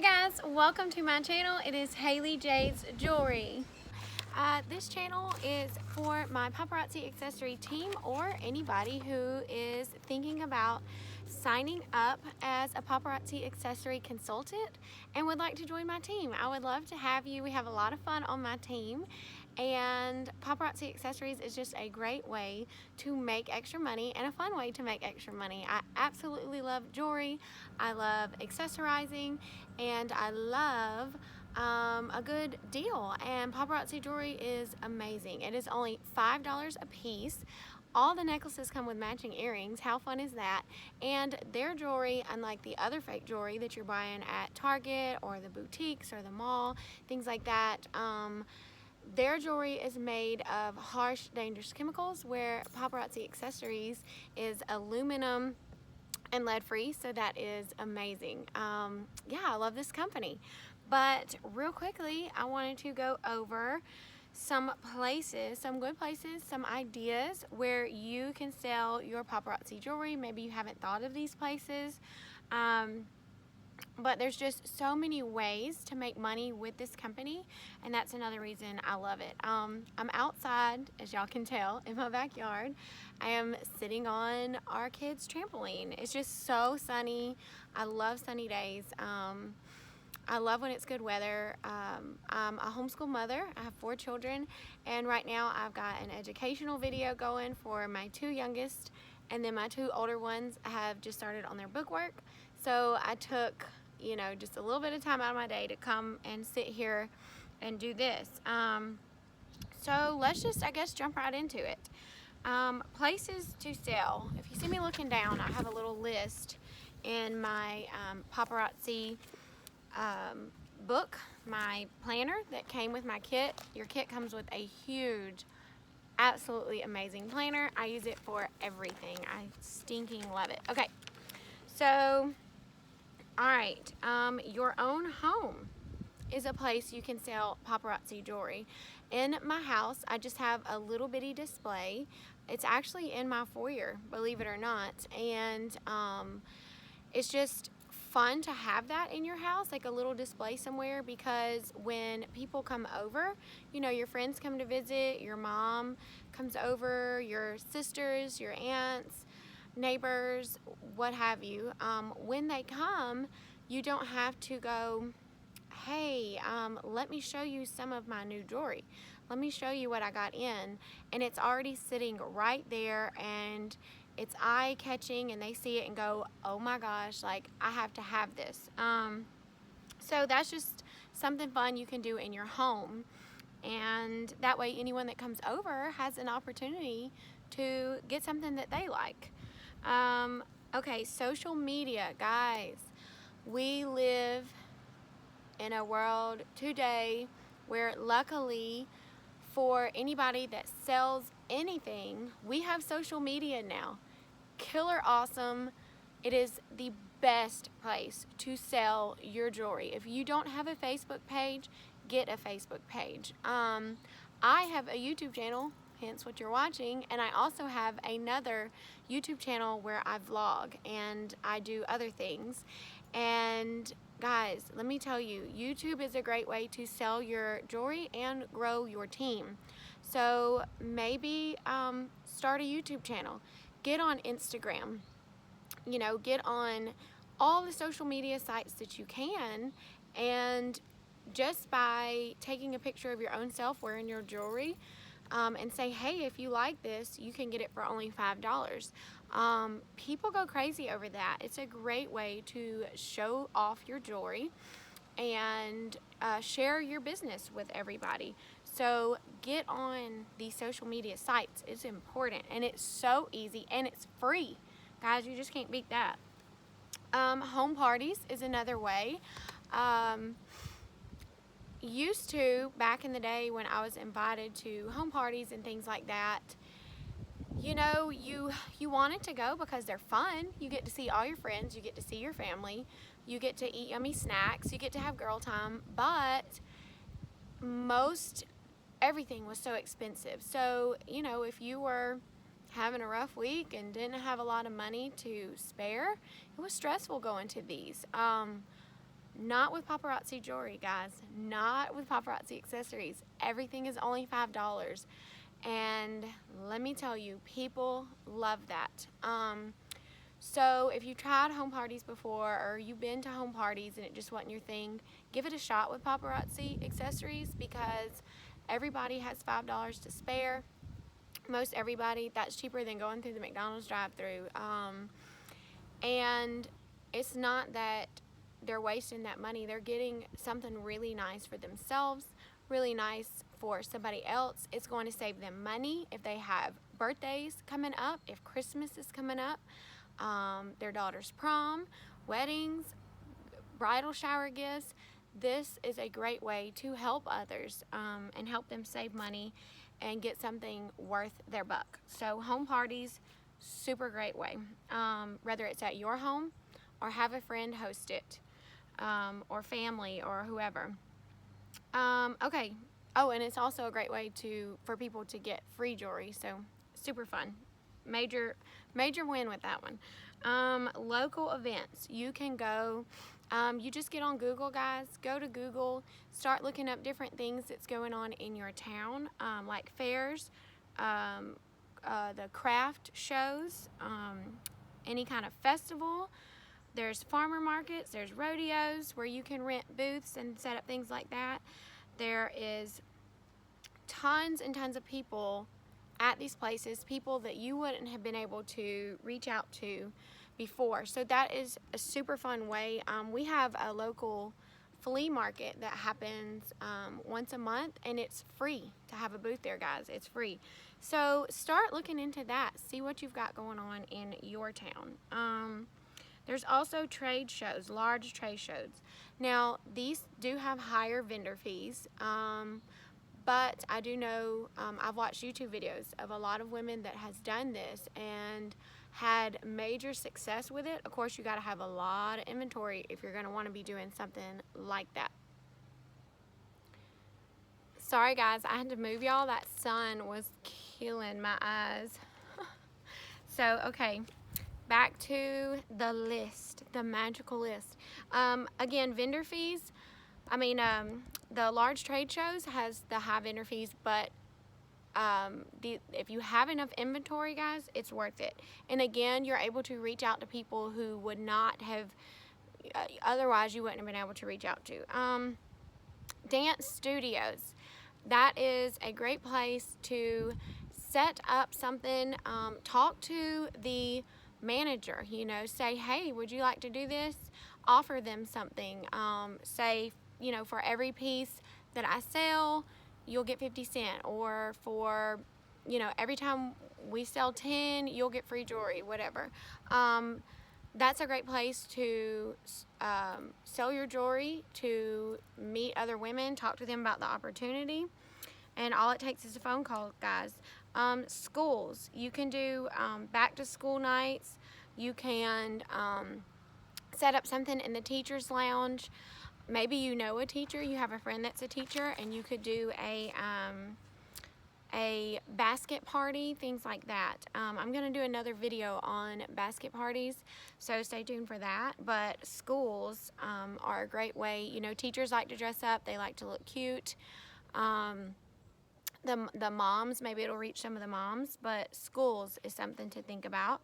Hey guys, welcome to my channel. It is Haley J's Jewelry. This channel is for my paparazzi accessory team or anybody who is thinking about signing up as a paparazzi accessory consultant and would like to join my team. I would love to have you. We have a lot of fun on my team, and paparazzi accessories is just a great way to make extra money and a fun way to make extra money. I absolutely love jewelry. I love accessorizing, and I love a good deal, and paparazzi jewelry is amazing. It is only $5 a piece. All the necklaces come with matching earrings. How fun is that? And their jewelry, unlike the other fake jewelry that you're buying at Target or the boutiques or the mall, things like that, their jewelry is made of harsh, dangerous chemicals, where paparazzi accessories is aluminum and lead-free, so that is amazing. Yeah, I love this company. But real quickly, I wanted to go over some places, some good places, some ideas where you can sell your paparazzi jewelry. Maybe you haven't thought of these places, but there's just so many ways to make money with this company, and that's another reason I love it. I'm outside, as y'all can tell, in my backyard. I am sitting on our kids' trampoline. It's just so sunny. I love sunny days. I love when it's good weather. I'm a homeschool mother. I have 4 children, and right now I've got an educational video going for my 2 youngest, and then my 2 older ones have just started on their book work. So I took, just a little bit of time out of my day to come and sit here and do this. So let's just, I guess, jump right into it. Places to sell. If you see me looking down, I have a little list in my paparazzi book, my planner that came with my kit. Your kit comes with a huge, absolutely amazing planner. I use it for everything. I stinking love it. Okay, so all right, your own home is a place you can sell paparazzi jewelry. In my house, I just have a little bitty display. It's actually in my foyer, believe it or not, and it's just fun to have that in your house, like a little display somewhere, because when people come over, your friends come to visit, your mom comes over, your sisters, your aunts, neighbors, what have you, when they come, you don't have to go, hey, let me show you some of my new jewelry. Let me show you what I got in. And it's already sitting right there, and it's eye-catching, and they see it and go, oh my gosh, like, I have to have this. So that's just something fun you can do in your home, and that way anyone that comes over has an opportunity to get something that they like. Okay, social media, guys. We live in a world today where, luckily for anybody that sells anything, we have social media now. Killer awesome. It is the best place to sell your jewelry. If you don't have a Facebook page, get a Facebook page. I have a YouTube channel, hence what you're watching, and I also have another YouTube channel where I vlog and I do other things. And guys, let me tell you, YouTube is a great way to sell your jewelry and grow your team. So maybe start a YouTube channel. Get on Instagram. Get on all the social media sites that you can, and just by taking a picture of your own self wearing your jewelry, and say, hey, if you like this, you can get it for only $5. People go crazy over that. It's a great way to show off your jewelry and share your business with everybody. So get on these social media sites. It's important, and it's so easy, and it's free. Guys, you just can't beat that. Home parties is another way. Used to, back in the day when I was invited to home parties and things like that, you wanted to go because they're fun. You get to see all your friends, you get to see your family, you get to eat yummy snacks, you get to have girl time, but everything was so expensive. So, if you were having a rough week and didn't have a lot of money to spare, it was stressful going to these. Not with Paparazzi jewelry, guys. Not with Paparazzi accessories. Everything is only $5. And let me tell you, people love that. So if you tried home parties before, or you've been to home parties and it just wasn't your thing, give it a shot with Paparazzi accessories, because everybody has $5 to spare. Most everybody. That's cheaper than going through the McDonald's drive-thru. And it's not that they're wasting that money. They're getting something really nice for themselves, really nice for somebody else. It's going to save them money if they have birthdays coming up, if Christmas is coming up, their daughter's prom, weddings, bridal shower gifts. This is a great way to help others and help them save money and get something worth their buck. So home parties, super great way. Whether it's at your home or have a friend host it, or family or whoever. Okay. Oh, and it's also a great way for people to get free jewelry. So super fun. Major win with that one. Local events. You can go. You just get on Google, guys. Go to Google. Start looking up different things that's going on in your town, like fairs, the craft shows, any kind of festival. There's farmer markets, there's rodeos where you can rent booths and set up things like that. There is tons and tons of people at these places, people that you wouldn't have been able to reach out to before. So that is a super fun way. We have a local flea market that happens once a month, and it's free to have a booth there, guys. It's free. So start looking into that. See what you've got going on in your town. There's also trade shows, large trade shows. Now, these do have higher vendor fees, but I do know, I've watched YouTube videos of a lot of women that has done this and had major success with it. Of course, you got to have a lot of inventory if you're going to want to be doing something like that. Sorry, guys, I had to move y'all. That sun was killing my eyes. So, okay. Back to the list, the magical list. Again, vendor fees. I mean, the large trade shows has the high vendor fees, but if you have enough inventory, guys, it's worth it. And again, you're able to reach out to people who would not have, otherwise you wouldn't have been able to reach out to. Dance studios. That is a great place to set up something, talk to the manager, say, hey, would you like to do this? Offer them something. Say, for every piece that I sell, you'll get 50 cents, or for, every time we sell 10, you'll get free jewelry, whatever. That's a great place to sell your jewelry, to meet other women, talk to them about the opportunity, and all it takes is a phone call, guys. Schools, you can do back to school nights. You can set up something in the teacher's lounge. Maybe you know a teacher, you have a friend that's a teacher, and you could do a basket party, things like that. I'm going to do another video on basket parties, so stay tuned for that. But schools are a great way. Teachers like to dress up, they like to look cute. The moms, maybe it'll reach some of the moms, but schools is something to think about.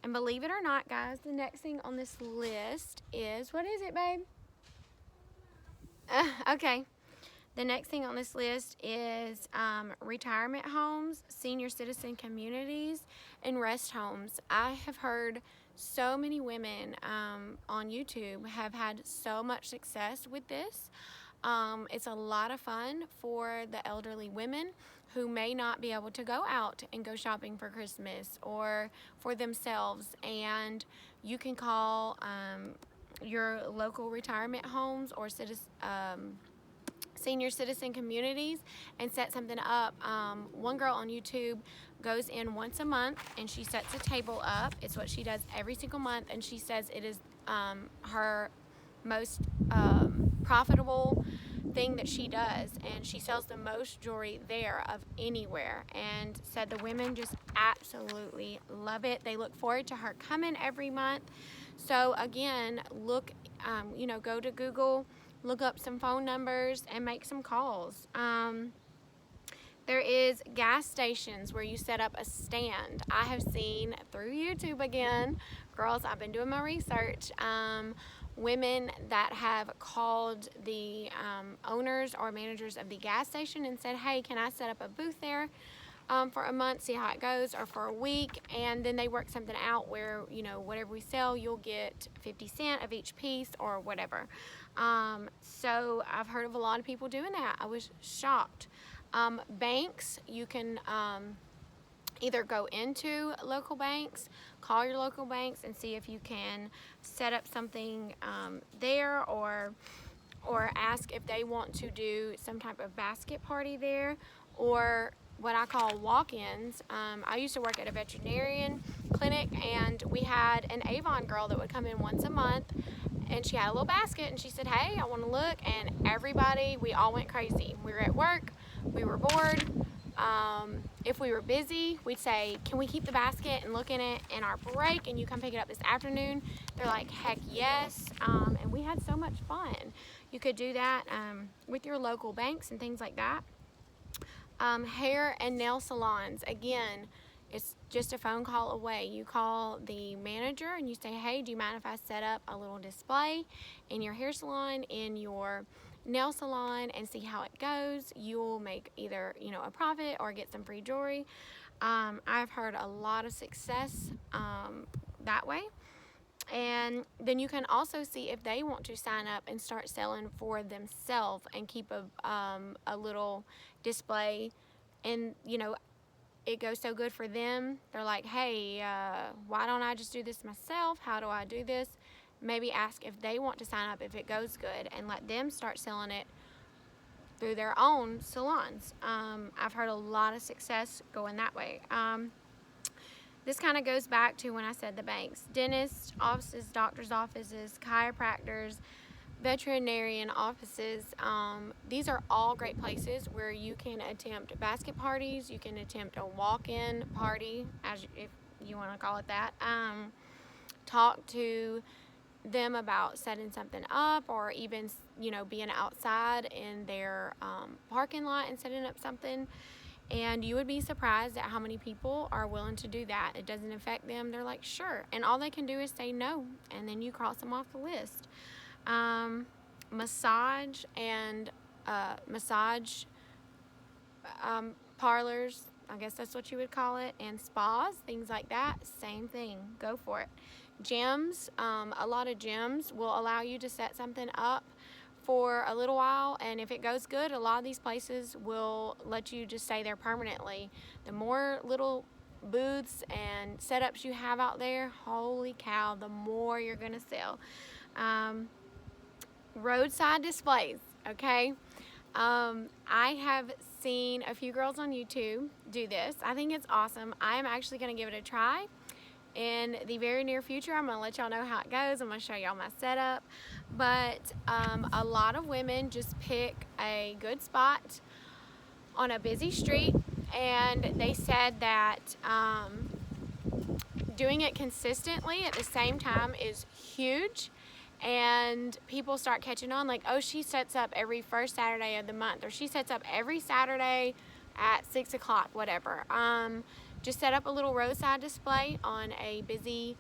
And believe it or not, guys, the next thing on this list is, what is it, babe? Okay. The next thing on this list is retirement homes, senior citizen communities, and rest homes. I have heard so many women on YouTube have had so much success with this. It's a lot of fun for the elderly women who may not be able to go out and go shopping for Christmas or for themselves, and you can call your local retirement homes or senior citizen communities and set something up. One girl on YouTube goes in once a month and she sets a table up. It's what she does every single month, and she says it is her most profitable thing that she does, and she sells the most jewelry there of anywhere, and said the women just absolutely love it. They look forward to her coming every month So again, look, go to Google, look up some phone numbers, and make some calls. There is gas stations where you set up a stand. I have seen through YouTube again, girls, I've been doing my research, women that have called the owners or managers of the gas station and said, hey, can I set up a booth there for a month, see how it goes, or for a week, and then they work something out where, whatever we sell, you'll get 50 cents of each piece or whatever. So I've heard of a lot of people doing that. I was shocked. Banks, you can either go into local banks, call your local banks and see if you can set up something there, or ask if they want to do some type of basket party there, or what I call walk-ins. I used to work at a veterinarian clinic, and we had an Avon girl that would come in once a month, and she had a little basket, and she said, hey, I want to look, and everybody, we all went crazy. We were at work, we were bored. If we were busy, we'd say, can we keep the basket and look in it in our break, and you come pick it up this afternoon? They're like, heck yes. And we had so much fun. You could do that with your local banks and things like that. Hair and nail salons, again, it's just a phone call away. You call the manager and you say, hey, do you mind if I set up a little display in your hair salon, in your nail salon, and see how it goes? You'll make either a profit or get some free jewelry. I've heard a lot of success that way. And then you can also see if they want to sign up and start selling for themselves and keep a little display. And it goes so good for them. They're like, hey, why don't I just do this myself? How do I do this? Maybe ask if they want to sign up if it goes good, and let them start selling it through their own salons. I've heard a lot of success going that way. This kind of goes back to when I said the banks. Dentists' offices, doctors' offices, chiropractors, veterinarian offices. These are all great places where you can attempt basket parties. You can attempt a walk-in party, if you want to call it that. Talk to them about setting something up, or even being outside in their parking lot and setting up something. And you would be surprised at how many people are willing to do that. It doesn't affect them. They're like, sure. And all they can do is say no, and then you cross them off the list. Massage and massage parlors, I guess that's what you would call it, and spas, things like that, same thing. Go for it. Gyms, a lot of gyms will allow you to set something up for a little while, and if it goes good, a lot of these places will let you just stay there permanently. The more little booths and setups you have out there, holy cow, the more you're gonna sell. Roadside displays, okay? I have seen a few girls on YouTube do this. I think it's awesome. I am actually gonna give it a try in the very near future. I'm gonna let y'all know how it goes. I'm gonna show y'all my setup. But a lot of women just pick a good spot on a busy street, and they said that doing it consistently at the same time is huge, and people start catching on, like, oh, she sets up every first Saturday of the month, or she sets up every Saturday at 6 o'clock, whatever. Just set up a little roadside display on a busy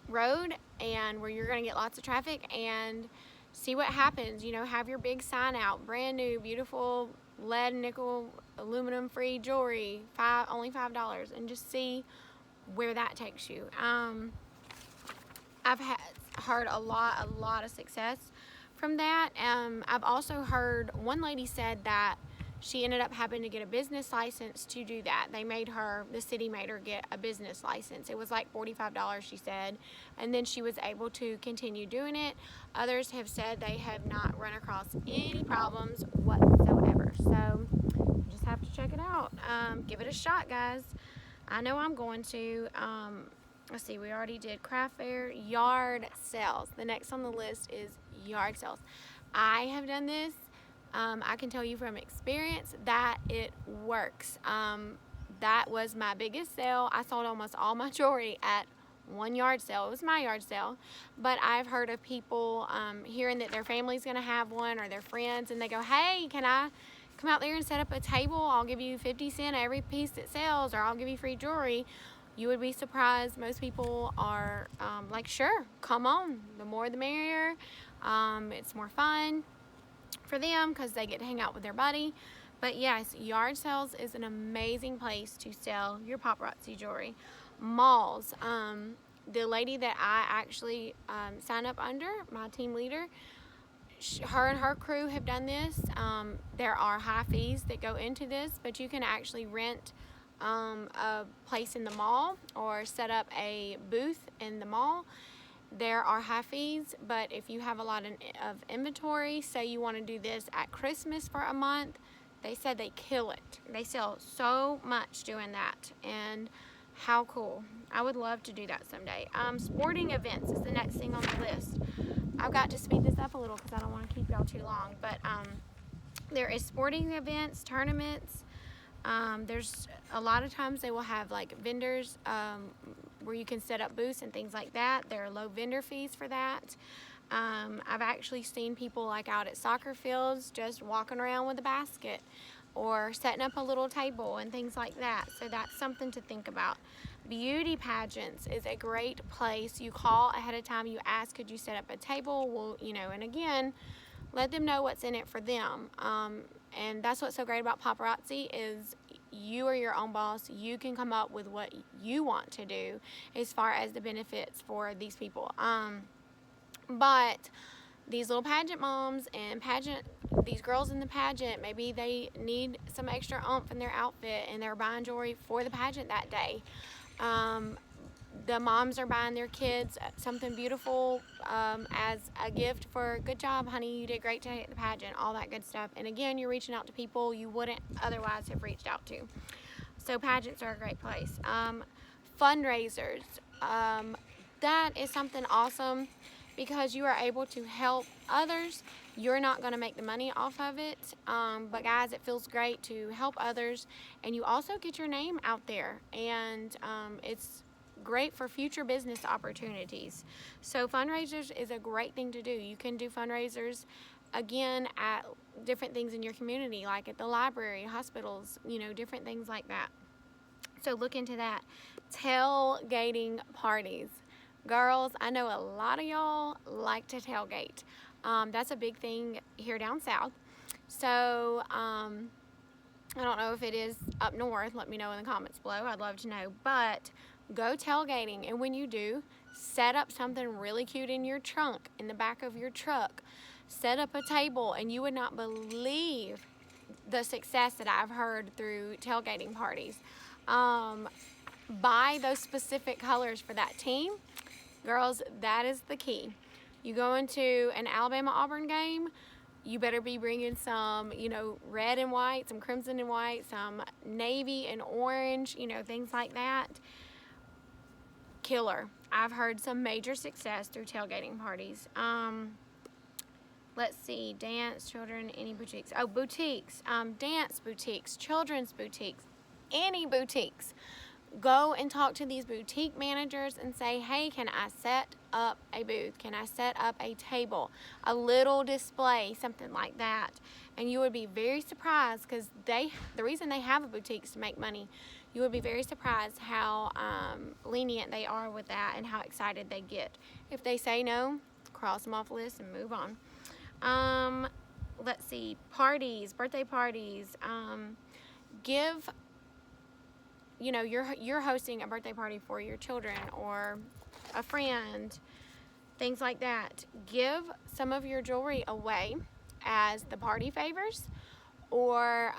road, and where you're going to get lots of traffic, and see what happens. Have your big sign out, brand new, beautiful lead, nickel, aluminum free jewelry, only $5, and just see where that takes you. I've heard a lot of success from that. I've also heard one lady said that she ended up having to get a business license to do that. The city made her get a business license. It was like $45, she said, and then she was able to continue doing it. Others have said they have not run across any problems whatsoever. So you just have to check it out. Give it a shot, guys. I know I'm going to. Let's see, we already did craft fair. Yard sales. The next on the list is yard sales. I have done this. I can tell you from experience that it works. That was my biggest sale. I sold almost all my jewelry at one yard sale. It was my yard sale, but I've heard of people hearing that their family's going to have one, or their friends, and they go, hey, can I come out there and set up a table? I'll give you 50 cents every piece that sells, or I'll give you free jewelry. You would be surprised. Most people are like, sure, come on. The more the merrier. It's more fun for them because they get to hang out with their buddy. But yes, yard sales is an amazing place to sell your paparazzi jewelry. Malls. The lady that I actually signed up under, my team leader, her and her crew have done this. There are high fees that go into this, but you can actually rent a place in the mall or set up a booth in the mall. There are high fees, but if you have a lot of inventory, say you want to do this at Christmas for a month, they said they kill it. They sell so much doing that, and how cool. I would love to do that someday. Sporting events is the next thing on the list. I've got to speed this up a little because I don't want to keep y'all too long, but there is sporting events, tournaments. There's a lot of times they will have like vendors where you can set up booths and things like that. There are low vendor fees for that. I've actually seen people like out at soccer fields just walking around with a basket or setting up a little table and things like that. So that's something to think about. Beauty pageants is a great place. You call ahead of time, you ask, could you set up a table? Well, you know, and again, let them know what's in it for them. And that's what's so great about paparazzi is you are your own boss. You can come up with what you want to do as far as the benefits for these people. But these little pageant moms and these girls in the pageant, maybe they need some extra oomph in their outfit and they're buying jewelry for the pageant that day. The moms are buying their kids something beautiful as a gift for, good job, honey, you did great today at the pageant, all that good stuff. And again, you're reaching out to people you wouldn't otherwise have reached out to. So pageants are a great place. Fundraisers, that is something awesome because you are able to help others. You're not going to make the money off of it, but guys, it feels great to help others, and you also get your name out there, and it's great for future business opportunities. So fundraisers is a great thing to do. You can do fundraisers again at different things in your community, like at the library, hospitals, you know, different things like that. So look into that. Tailgating parties. Girls, I know a lot of y'all like to tailgate. That's a big thing here down south. So I don't know if it is up north. Let me know in the comments below. I'd love to know. But go tailgating, and when you do, set up something really cute in your trunk, in the back of your truck. Set up a table, and you would not believe the success that I've heard through tailgating parties. Buy those specific colors for that team. Girls, that is the key. You go into an Alabama-Auburn game, you better be bringing some, you know, red and white, some crimson and white, some navy and orange, you know, things like that. Killer. I've heard some major success through tailgating parties. Let's see, dance, children, any boutiques. Oh, boutiques, dance boutiques, children's boutiques, any boutiques. Go and talk to these boutique managers and say, hey, can I set up a booth? Can I set up a table, a little display, something like that? And you would be very surprised, because the reason they have a boutique is to make money. You would be very surprised how lenient they are with that and how excited they get. If they say no, cross them off the list and move on. Let's see, parties, birthday parties. You know, you're hosting a birthday party for your children or a friend, things like that. Give some of your jewelry away as the party favors, or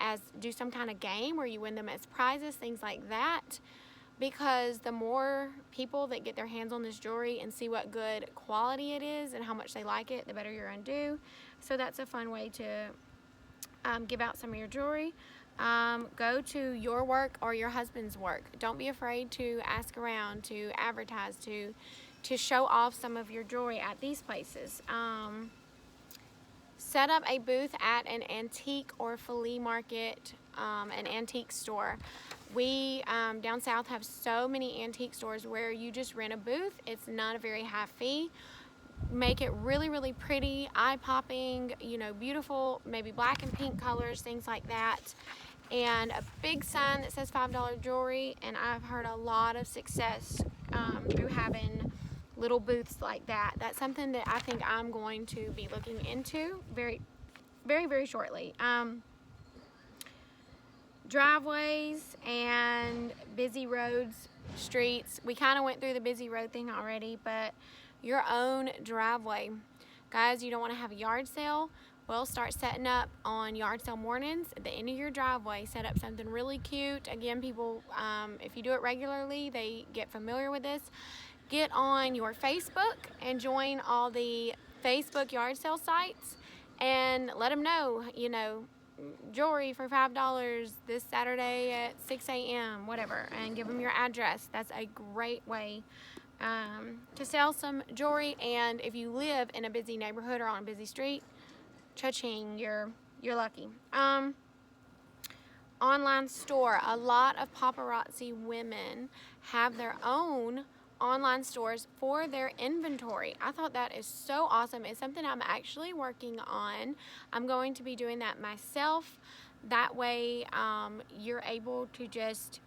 as do some kind of game where you win them as prizes, things like that. Because the more people that get their hands on this jewelry and see what good quality it is and how much they like it, the better you're going to do. So that's a fun way to give out some of your jewelry. Go to your work or your husband's work. Don't be afraid to ask around, to advertise, to show off some of your jewelry at these places. Set up a booth at an antique or flea market, an antique store. We down south have so many antique stores where you just rent a booth. It's not a very high fee. Make it really, really pretty, eye-popping, you know, beautiful, maybe black and pink colors, things like that. And a big sign that says $5 jewelry, and I've heard a lot of success through having little booths like that. That's something that I think I'm going to be looking into very, very, very shortly. Driveways and busy roads, streets. We kind of went through the busy road thing already, but your own driveway. Guys, you don't want to have a yard sale? Well, start setting up on yard sale mornings at the end of your driveway. Set up something really cute. Again, people, if you do it regularly, they get familiar with this. Get on your Facebook and join all the Facebook yard sale sites and let them know, you know, jewelry for $5 this Saturday at 6 a.m., whatever, and give them your address. That's a great way to sell some jewelry. And if you live in a busy neighborhood or on a busy street, cha-ching, you're lucky. Online store. A lot of paparazzi women have their own online stores for their inventory. I thought that is so awesome. It's something I'm actually working on. I'm going to be doing that myself. That way you're able to just,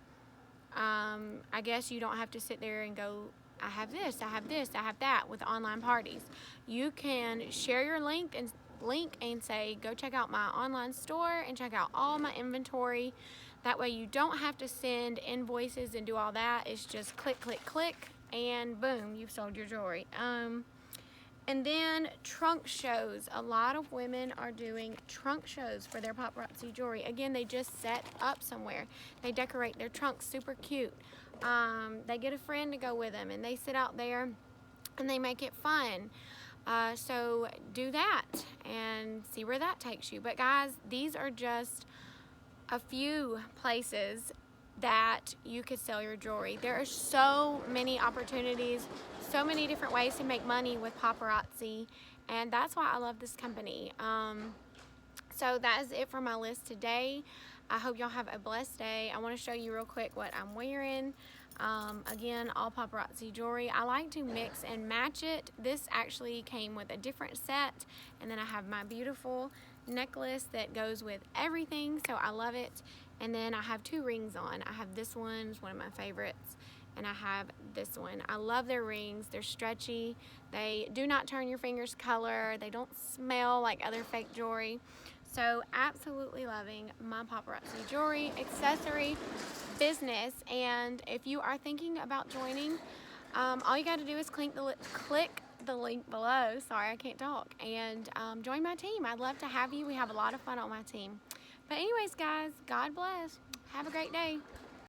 I guess you don't have to sit there and go, I have this, I have this, I have that with online parties. You can share your link and say, go check out my online store and check out all my inventory. That way you don't have to send invoices and do all that. It's just click, click, click, and boom, you've sold your jewelry. And then trunk shows. A lot of women are doing trunk shows for their paparazzi jewelry. Again, they just set up somewhere. They decorate their trunks super cute. They get a friend to go with them, and they sit out there and they make it fun. So do that and see where that takes you. But guys, these are just a few places that you could sell your jewelry. There are so many opportunities, so many different ways to make money with paparazzi, and that's why I love this company. So that is it for my list today. I hope y'all have a blessed day. I want to show you real quick what I'm wearing. Again, all paparazzi jewelry. I like to mix and match it. This actually came with a different set, and then I have my beautiful necklace that goes with everything, so I love it. And then I have two rings on. I have this one, it's one of my favorites, and I have this one. I love their rings. They're stretchy. They do not turn your fingers color. They don't smell like other fake jewelry. So absolutely loving my paparazzi jewelry accessory business. And if you are thinking about joining, all you got to do is click the link below. Sorry, I can't talk. And join my team. I'd love to have you. We have a lot of fun on my team. But anyways, guys, God bless. Have a great day.